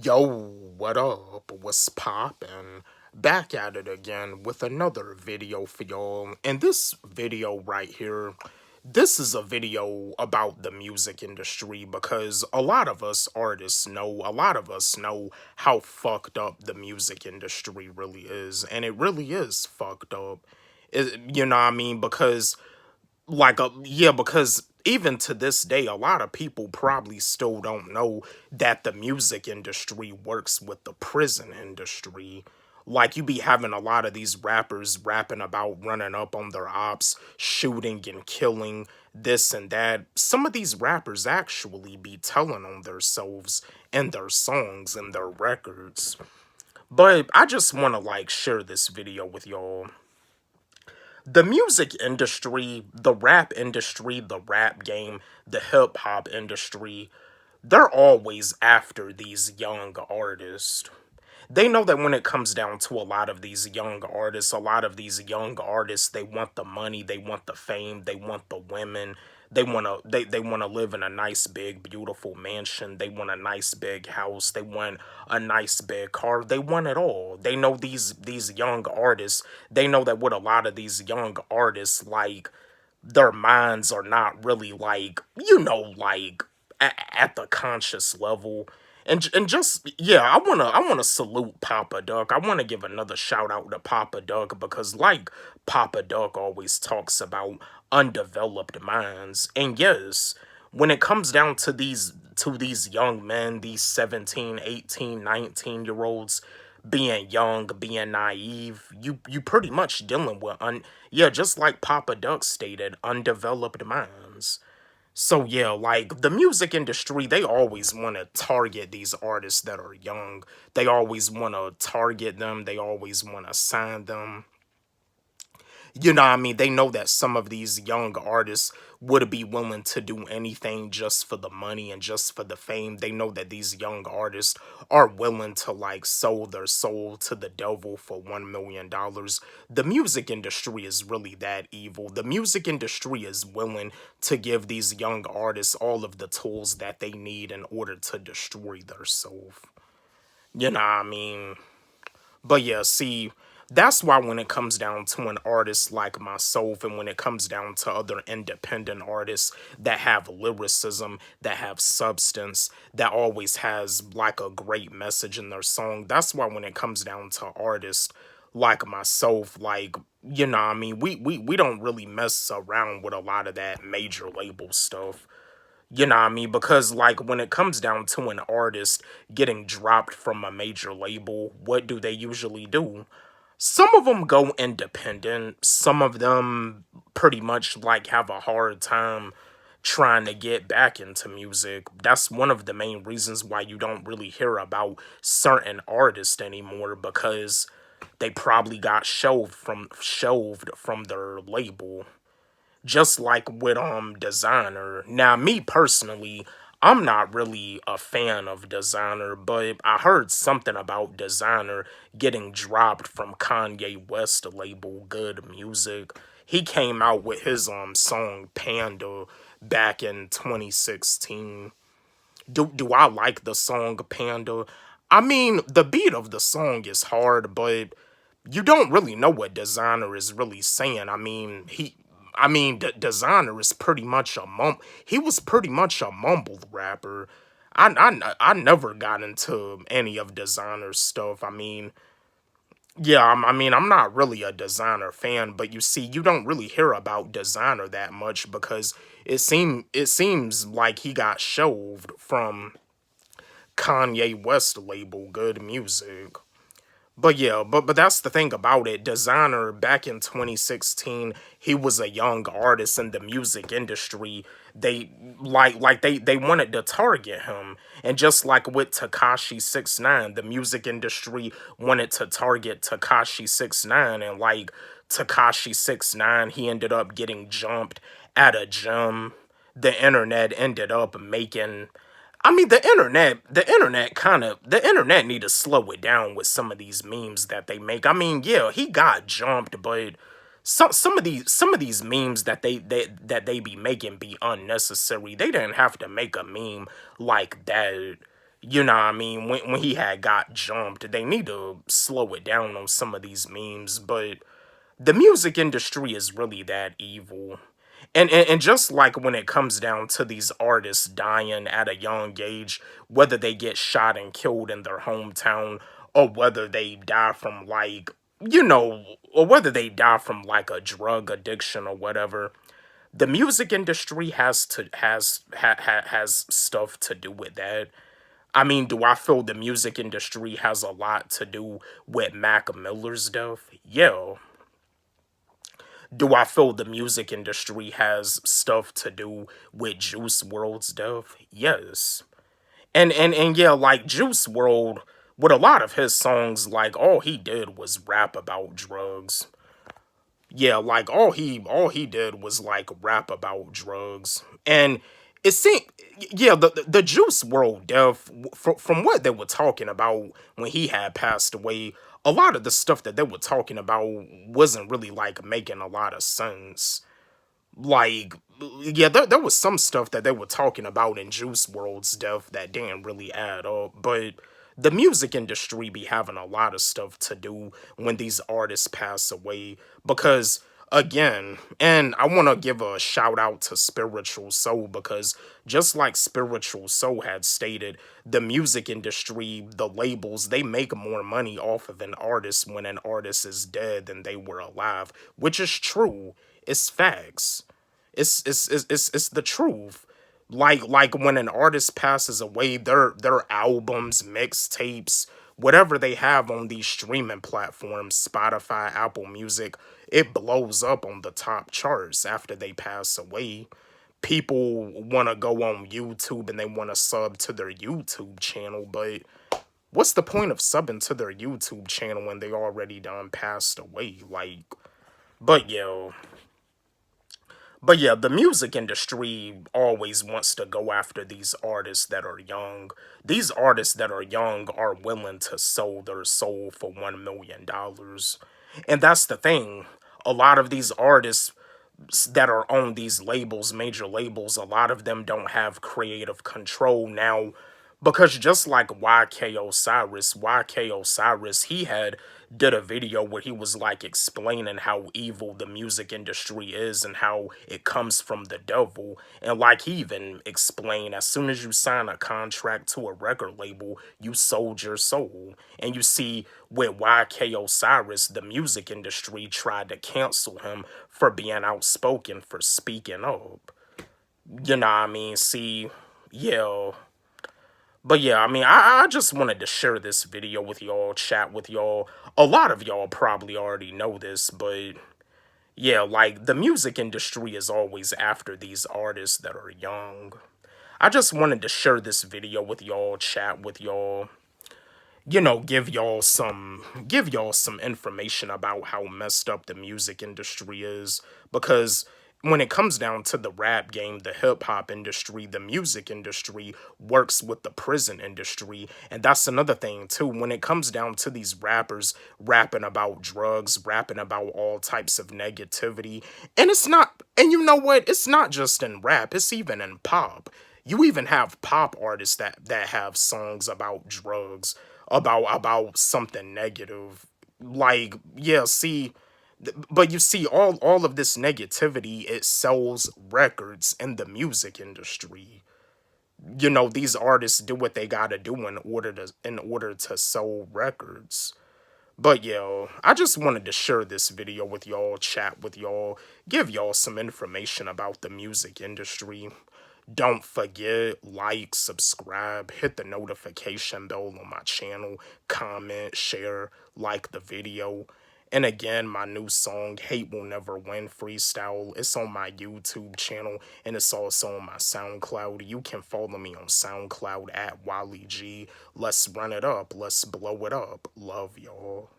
Yo, what up? What's poppin'? Back at it again with another video for y'all. And this video right here, this is a video about the music industry because a lot of us artists know, a lot of us know how fucked up the music industry really is. And it really is fucked up. You know what I mean? Because even to this day, a lot of people probably still don't know that the music industry works with the prison industry. Like, you be having a lot of these rappers rapping about running up on their ops, shooting and killing, this and that. Some of these rappers actually be telling on themselves in their songs and their records. But I just want to, like, share this video with y'all. The music industry, the rap industry, the rap game, the hip hop industry, they're always after these young artists. They know that when it comes down to a lot of these young artists, a lot of these young artists, they want the money, they want the fame, they want the women. They want to live in a nice big beautiful mansion. They want a nice big house. They want a nice big car. They want it all. They know these young artists. They know that with a lot of these young artists, like, their minds are not really, like, like at the conscious level. And just, yeah, I wanna salute Papa Duck. I wanna give another shout out to Papa Duck because, like, Papa Duck always talks about undeveloped minds. And yes, when it comes down to these young men, these 17, 18, 19 year olds being young, being naive, you pretty much dealing with yeah, just like Papa Duck stated, undeveloped minds. So yeah, like, the music industry, they always want to target these artists that are young. They always want to target them. They always want to sign them. You know what I mean? They know that some of these young artists would be willing to do anything just for the money and just for the fame. They know that these young artists are willing to, like, sell their soul to the devil for $1 million. The music industry is really that evil. The music industry is willing to give these young artists all of the tools that they need in order to destroy their soul. You know what I mean? But yeah, see, that's why when it comes down to an artist like myself, and when it comes down to other independent artists that have lyricism, that have substance, that always has, like, a great message in their song, that's why when it comes down to artists like myself, like, you know what I mean, we don't really mess around with a lot of that major label stuff. You know what I mean? Because, like, when it comes down to an artist getting dropped from a major label, what do they usually do? Some of them go independent. Some of them pretty much, like, have a hard time trying to get back into music. That's one of the main reasons why you don't really hear about certain artists anymore, because they probably got shelved from their label, just like with Designer. Now, me personally, I'm not really a fan of Designer, but I heard something about Designer getting dropped from Kanye West label Good Music. He came out with his song Panda back in 2016. Do I like the song Panda? I mean, the beat of the song is hard, but you don't really know what Designer is really saying. Designer is pretty much he was pretty much a mumbled rapper. I never got into any of Designer's stuff. Yeah, I'm not really a Designer fan, but you see, you don't really hear about Designer that much because it seems like he got shelved from Kanye West label Good Music. But yeah, but that's the thing about it. Designer back in 2016, he was a young artist in the music industry. They they wanted to target him. And just like with Takashi 69, the music industry wanted to target Takashi 69, and, like, Takashi 69, he ended up getting jumped at a gym. The internet ended up making the internet need to slow it down with some of these memes that they make. Yeah, he got jumped, but some of these memes that they be making be unnecessary. They didn't have to make a meme like that. You know what I mean? When he had got jumped, they need to slow it down on some of these memes, but the music industry is really that evil. And just like when it comes down to these artists dying at a young age, whether they get shot and killed in their hometown, or whether they die from like, or whether they die from like a drug addiction or whatever, the music industry has stuff to do with that. I mean, do I feel the music industry has a lot to do with Mac Miller's death? Yeah. Do I feel the music industry has stuff to do with Juice World's death? Yes. And yeah, like Juice World, with a lot of his songs, like all he did was rap about drugs. Yeah, like all he did was like rap about drugs. And it seemed, yeah, the Juice World death, from what they were talking about when he had passed away, a lot of the stuff that they were talking about wasn't really like making a lot of sense. Like, yeah, there was some stuff that they were talking about in Juice World's death that didn't really add up, but the music industry be having a lot of stuff to do when these artists pass away, because again, and I want to give a shout out to Spiritual Soul, because just like Spiritual Soul had stated, the music industry, the labels, they make more money off of an artist when an artist is dead than they were alive, which is true. It's facts. It's the truth. Like when an artist passes away, their albums, mixtapes, whatever they have on these streaming platforms, Spotify, Apple Music, it blows up on the top charts after they pass away. People want to go on YouTube and they want to sub to their YouTube channel, but what's the point of subbing to their YouTube channel when they already done passed away? Like, but yo, but yeah, the music industry always wants to go after these artists that are young. These artists that are young are willing to sell their soul for $1 million. And that's the thing. A lot of these artists that are on these labels, major labels, a lot of them don't have creative control now, because just like YK Osiris, he had did a video where he was like explaining how evil the music industry is and how it comes from the devil. And like he even explained, as soon as you sign a contract to a record label, you sold your soul. And you see, with YK Osiris, the music industry tried to cancel him for being outspoken, for speaking up. You know what I mean? See, yeah. But yeah, I mean, I just wanted to share this video with y'all, chat with y'all. A lot of y'all probably already know this, but yeah, like the music industry is always after these artists that are young. I just wanted to share this video with y'all, chat with y'all, give y'all some information about how messed up the music industry is, because when it comes down to the rap game, the hip hop industry, the music industry works with the prison industry. And that's another thing too. When it comes down to these rappers rapping about drugs, rapping about all types of negativity, and it's not, and you know what? It's not just in rap, it's even in pop. You even have pop artists that have songs about drugs, about something negative. Like, yeah, see, but you see, all of this negativity, it sells records in the music industry. These artists do what they gotta do in order to sell records. But yo, I just wanted to share this video with y'all, chat with y'all, give y'all some information about the music industry. Don't forget, like, subscribe, hit the notification bell on my channel, comment, share, like the video. And again, my new song, Hate Will Never Win Freestyle, it's on my YouTube channel, and it's also on my SoundCloud. You can follow me on SoundCloud at Wally G. Let's run it up. Let's blow it up. Love y'all.